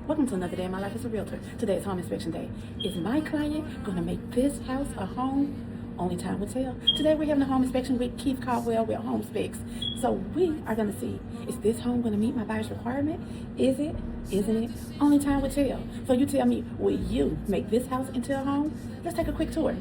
Welcome to another day in my life as a realtor. Today is home inspection day. Is my client going to make this house a home? Only time will tell. Today we're having a home inspection with Keith Caldwell with HomeSpects. So we are going to see, is this home going to meet my buyer's requirement? Is it? Isn't it? Only time will tell. So you tell me, will you make this house into a home? Let's take a quick tour.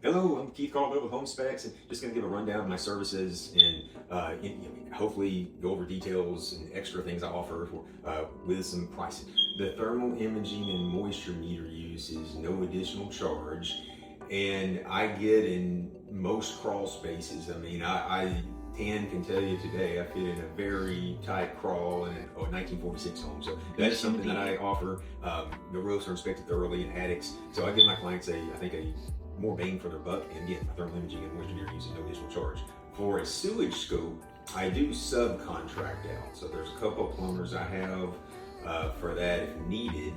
Hello, I'm Keith Caldwell with HomeSpects, and just going to give a rundown of my services and hopefully go over details and extra things I offer with some pricing. The thermal imaging and moisture meter use is no additional charge, and I get in most crawl spaces. I mean, I can tell you today I fit in a very tight crawl in a 1946 home. So that is something that I offer. The roofs are inspected thoroughly in attics, so I give my clients a more bang for their buck, and again, thermal imaging and moisture meter use is no additional charge. For a sewage scope, I do subcontract out. So there's a couple of plumbers I have for that if needed.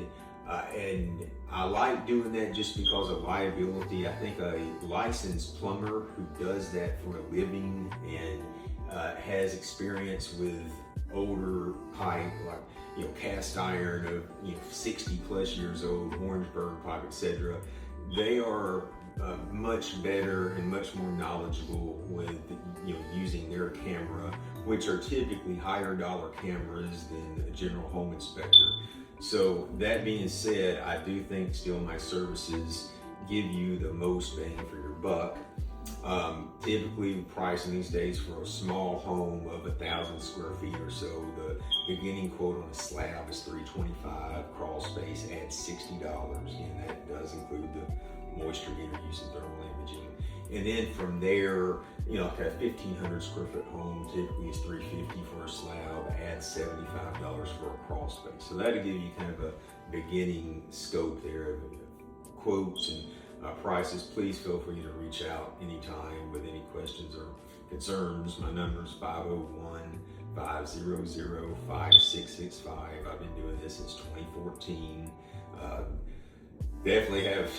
And I like doing that just because of liability. I think a licensed plumber who does that for a living and has experience with older pipe, like cast iron of 60 plus years old, Orangeburg pipe, etc. They are much better and much more knowledgeable with using their camera, which are typically higher dollar cameras than a general home inspector. So that being said, I do think still my services give you the most bang for your buck. Typically pricing these days for a small home of 1,000 square feet or so, the beginning quote on a slab is $325, crawl space at $60, and that does include the moisture meter use and thermal imaging. And then from there, like a 1,500 square foot home typically is $350 for a slab, add $75 for a crawl space. So that'll give you kind of a beginning scope there of quotes and prices. Please feel free to reach out anytime with any questions or concerns. My number is 501-500-5665. I've been doing this since 2014. Definitely have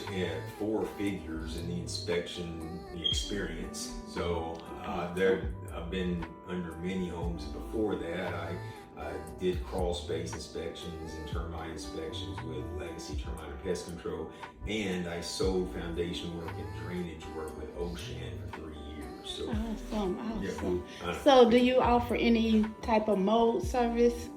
4 figures in the inspection experience. So I've been under many homes before that. I did crawl space inspections and termite inspections with Legacy Termite and Pest Control, and I sold foundation work and drainage work with Ocean for 3 years. So, Awesome. Yeah, So do you offer any type of mold service?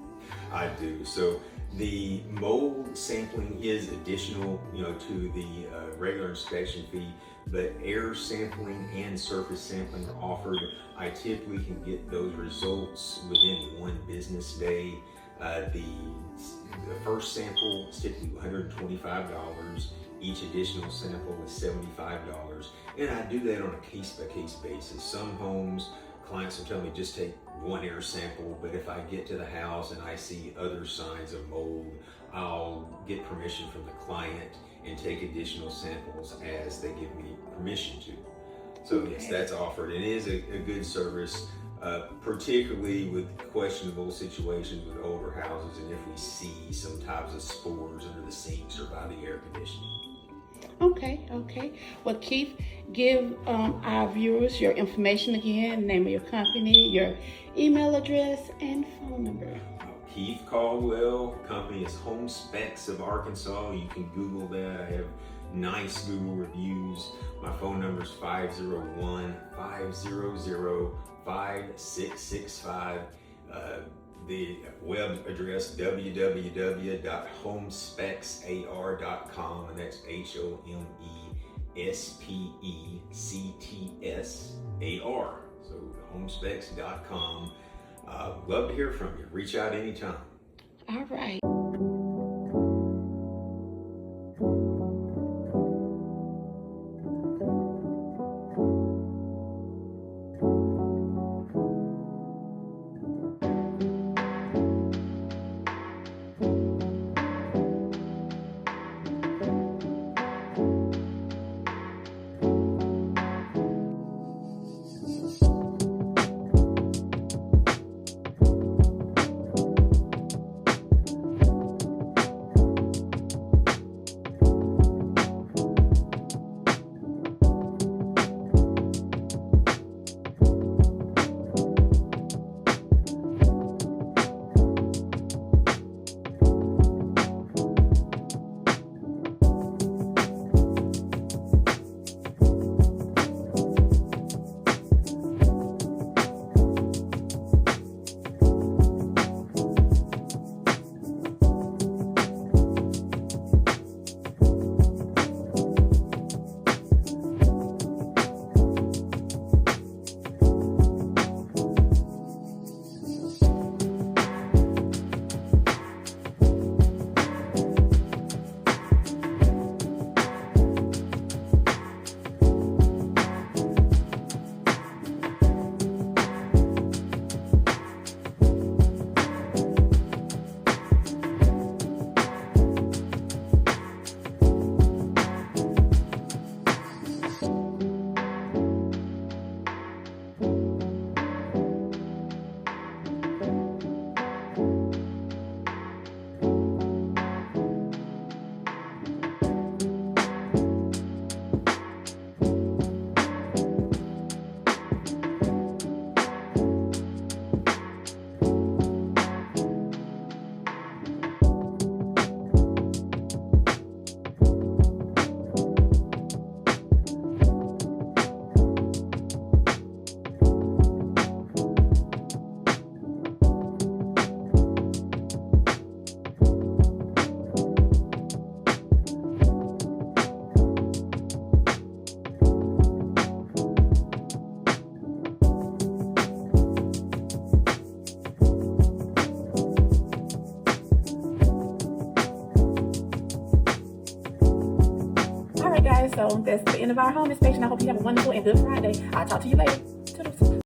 I do. So the mold sampling is additional, to the regular inspection fee, but air sampling and surface sampling are offered. I typically can get those results within 1 business day. The first sample is typically $125. Each additional sample is $75. And I do that on a case-by-case basis. Some homes, clients will tell me just take 1 air sample, but if I get to the house and I see other signs of mold, I'll get permission from the client and take additional samples as they give me permission to. So yes, that's offered. It is a good service, particularly with questionable situations with older houses and if we see some types of spores under the sinks or by the air conditioning. Okay. Well, Keith, give our viewers your information again, name of your company, your email address, and phone number. Keith Caldwell, company is HomeSpects of Arkansas. You can Google that. I have nice Google reviews. My phone number is 501-500-5665. The web address www.homespecsar.com, and that's HomeSpectsAR. So homespecs.com. Love to hear from you. Reach out anytime. All right. right, guys, so that's the end of our home inspection. I hope you have a wonderful and good Friday. I'll talk to you later. Toodles.